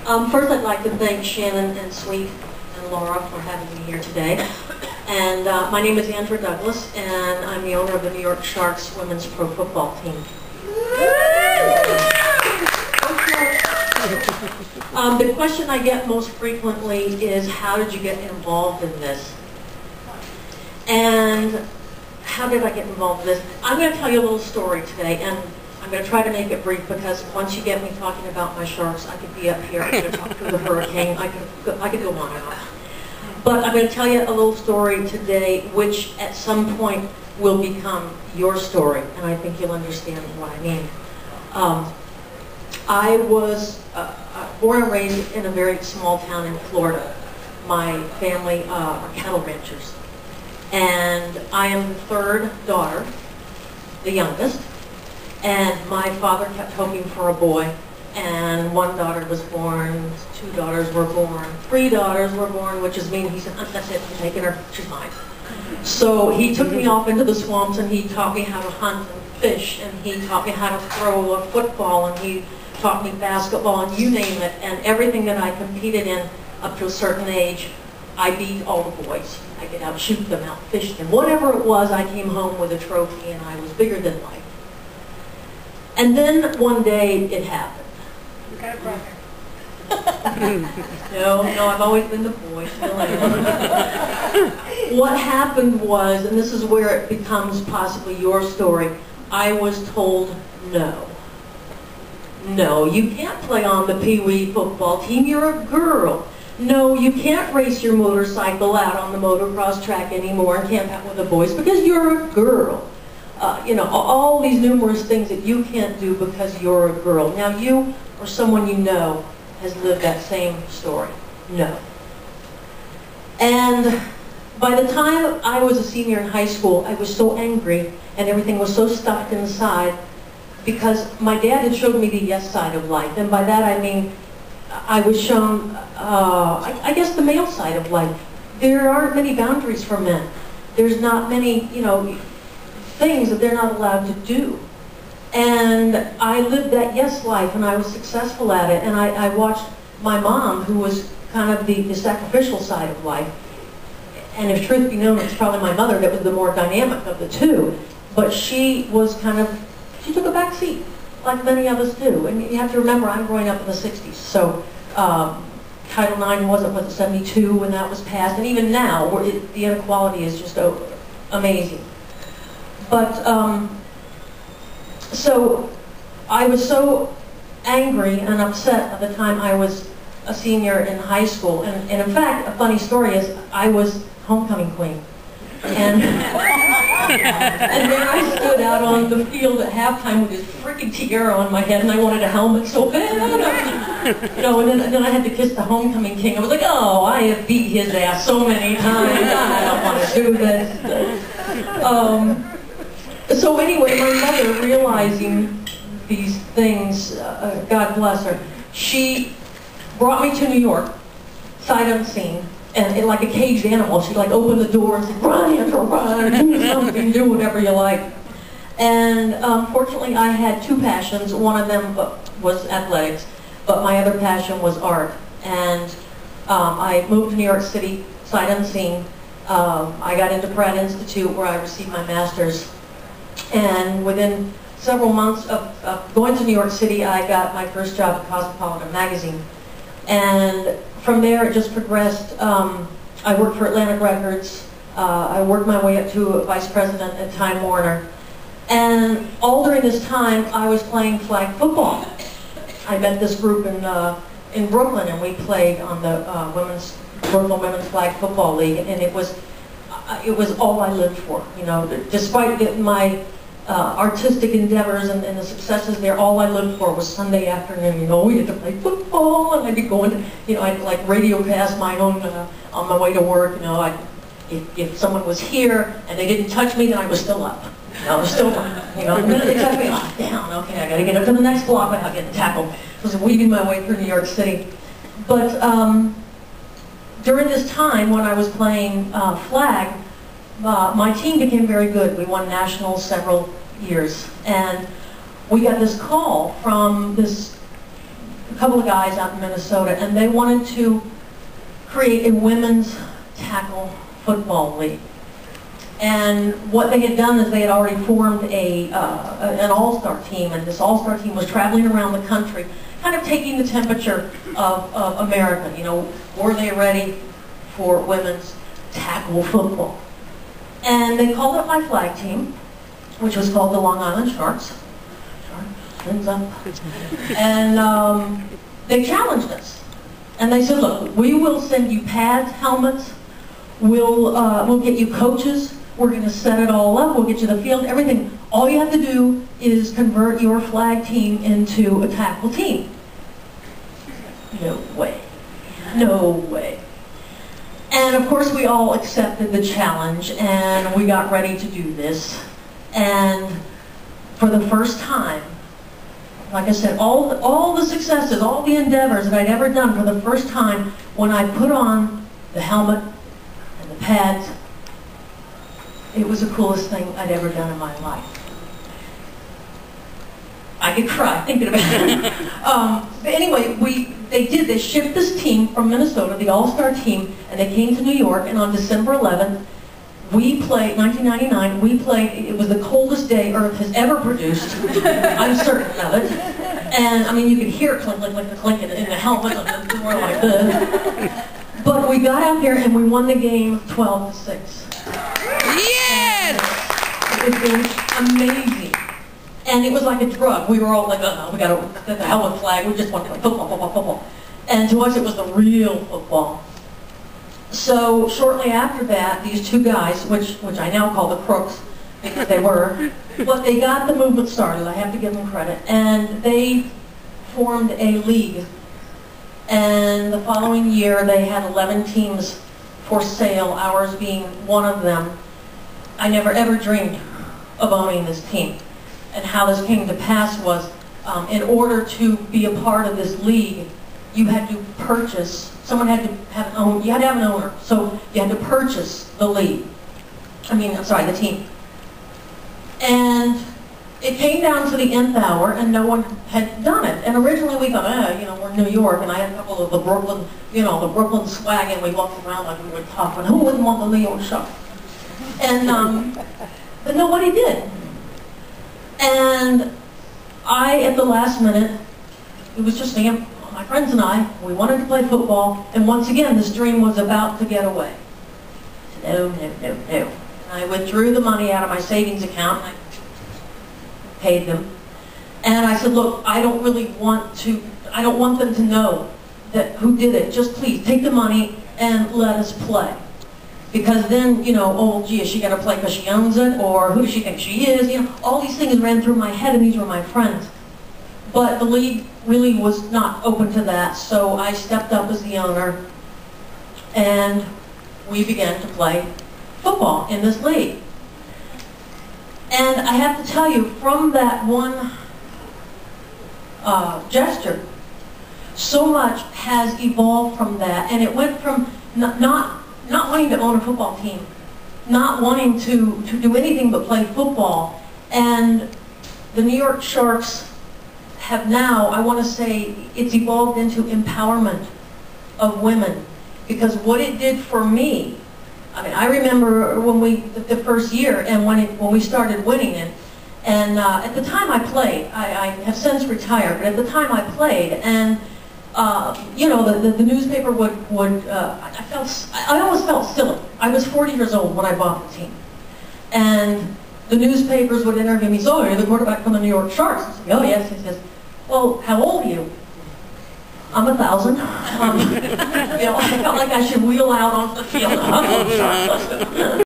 First, I'd like to thank Shannon and Sweet and Laura for having me here today. And my name is Andra Douglas, and I'm the owner of the New York Sharks women's pro football team. The question I get most frequently is, how did you get involved in this? And how did I get involved in this? I'm going to tell you a little story today, and I'm going to try to make it brief, because once you get me talking about my Sharks, I could be up here, I could talk through the hurricane, I could go on and on. But I'm going to tell you a little story today, which at some point will become your story, and I think you'll understand what I mean. I was born and raised in a very small town in Florida. My family are cattle ranchers. And I am the third daughter, the youngest. And my father kept hoping for a boy. And one daughter was born, two daughters were born, three daughters were born, which is mean. He said, that's it, I'm taking her, she's mine. So he took me off into the swamps, and he taught me how to hunt and fish, and he taught me how to throw a football, and he taught me basketball, and you name it. And everything that I competed in up to a certain age, I beat all the boys. I could outshoot them, outfish them. Whatever it was, I came home with a trophy, and I was bigger than life. And then one day it happened. You got a brother. No, I've always been the boy. What happened was, and this is where it becomes possibly your story, I was told no. No, you can't play on the Pee-wee football team, you're a girl. No, you can't race your motorcycle out on the motocross track anymore and camp out with the boys because you're a girl. You know, all these numerous things that you can't do because you're a girl. Now you or someone you know has lived that same story. No. And by the time I was a senior in high school, I was so angry and everything was so stuffed inside because my dad had showed me the yes side of life. And by that I mean I was shown, I guess, the male side of life. There aren't many boundaries for men. There's not many, you know, things that they're not allowed to do. And I lived that yes life, and I was successful at it. And I watched my mom, who was kind of the sacrificial side of life. And if truth be known, it's probably my mother that was the more dynamic of the two. But she was kind of, she took a back seat, like many of us do. And you have to remember, I'm growing up in the 60s. So Title IX was 72 when that was passed. And even now, the inequality is just amazing. But, so I was so angry and upset at the time I was a senior in high school. And in fact, a funny story is I was homecoming queen. And, and there I stood out on the field at halftime with this freaking tiara on my head, and I wanted a helmet so bad. You know, and then I had to kiss the homecoming king. I was like, oh, I have beat his ass so many times. I don't want to do this. So anyway, my mother, realizing these things, God bless her, she brought me to New York, sight unseen, and like a caged animal, she'd like open the door and say, run, Andrew, run, do something, do whatever you like. And fortunately, I had two passions. One of them was athletics, but my other passion was art. And I moved to New York City, sight unseen. I got into Pratt Institute, where I received my master's. And within several months of going to New York City, I got my first job at Cosmopolitan magazine. And from there, it just progressed. I worked for Atlantic Records. I worked my way up to a vice president at Time Warner. And all during this time, I was playing flag football. I met this group in Brooklyn, and we played on the Brooklyn Women's Flag Football League, and it was all I lived for. You know, despite my artistic endeavors and the successes there, all I lived for was Sunday afternoon. You know, we had to play football, and I'd be going, you know, I'd like radio cast my own on my way to work. You know, if someone was here and they didn't touch me, then I was still up. You know, I was still up. You know, and then they touched me, oh, down. Okay, I got to get up to the next block without getting tackled. I was weaving my way through New York City. But during this time when I was playing flag, my team became very good. We won nationals several years, and we got this call from this a couple of guys out in Minnesota, and they wanted to create a women's tackle football league. And what they had done is they had already formed an all-star team, and this all-star team was traveling around the country, kind of taking the temperature of America. You know, were they ready for women's tackle football? And they called up my flag team, which was called the Long Island Sharks. Fins up. And they challenged us. And they said, look, we will send you pads, helmets, we'll get you coaches, we're going to set it all up, we'll get you the field, everything. All you have to do is convert your flag team into a tackle team. No way. No way. And of course we all accepted the challenge, and we got ready to do this. And for the first time, like I said, all the successes, all the endeavors that I'd ever done, for the first time, when I put on the helmet and the pads, it was the coolest thing I'd ever done in my life. I could cry thinking about it. But anyway, they shipped this team from Minnesota, the all-star team, and they came to New York, and on December 11th, we played, 1999, we played, it was the coldest day Earth has ever produced. I'm certain of it. And, I mean, you could hear it clink in the helmet, and we were like this. But we got out there and we won the game 12-6. Yes! It was amazing. And it was like a drug. We were all like, we got the helmet flag, we just want to play football, football, football. And to us it was the real football. So shortly after that, these two guys, which I now call the crooks, because they were, but they got the movement started, I have to give them credit, and they formed a league. And the following year they had 11 teams for sale, ours being one of them. I never ever dreamed of owning this team. And how this came to pass was, in order to be a part of this league, you had to purchase, someone had to have an owner, you had to have an owner, so you had to purchase the league. The team. And it came down to the nth hour and no one had done it. And originally we thought, we're in New York, and I had a couple of the Brooklyn, the Brooklyn swag, and we walked around like we were tough, and who wouldn't want the New York Sharks? And, but nobody did. And at the last minute, it was just me and my friends and I, we wanted to play football, and once again, this dream was about to get away. No, no, no, no. I withdrew the money out of my savings account, and I paid them. And I said, look, I don't want them to know who did it. Just please, take the money and let us play. Because then, oh, gee, is she going to play because she owns it? Or who does she think she is? All these things ran through my head, and these were my friends. But the league really was not open to that, so I stepped up as the owner, and we began to play football in this league. And I have to tell you, from that one gesture, so much has evolved from that, and it went from not wanting to own a football team, not wanting to do anything but play football. And the New York Sharks have now, I want to say, it's evolved into empowerment of women. Because what it did for me, I remember when the first year, and when we started winning it, and at the time I played, I have since retired, but at the time I played, and the newspaper would I always felt silly. I was 40 years old when I bought the team. And the newspapers would interview me, so you're the quarterback from the New York Sharks. I said, oh yes. He says, well, how old are you? I'm 1,000. I felt like I should wheel out onto the field.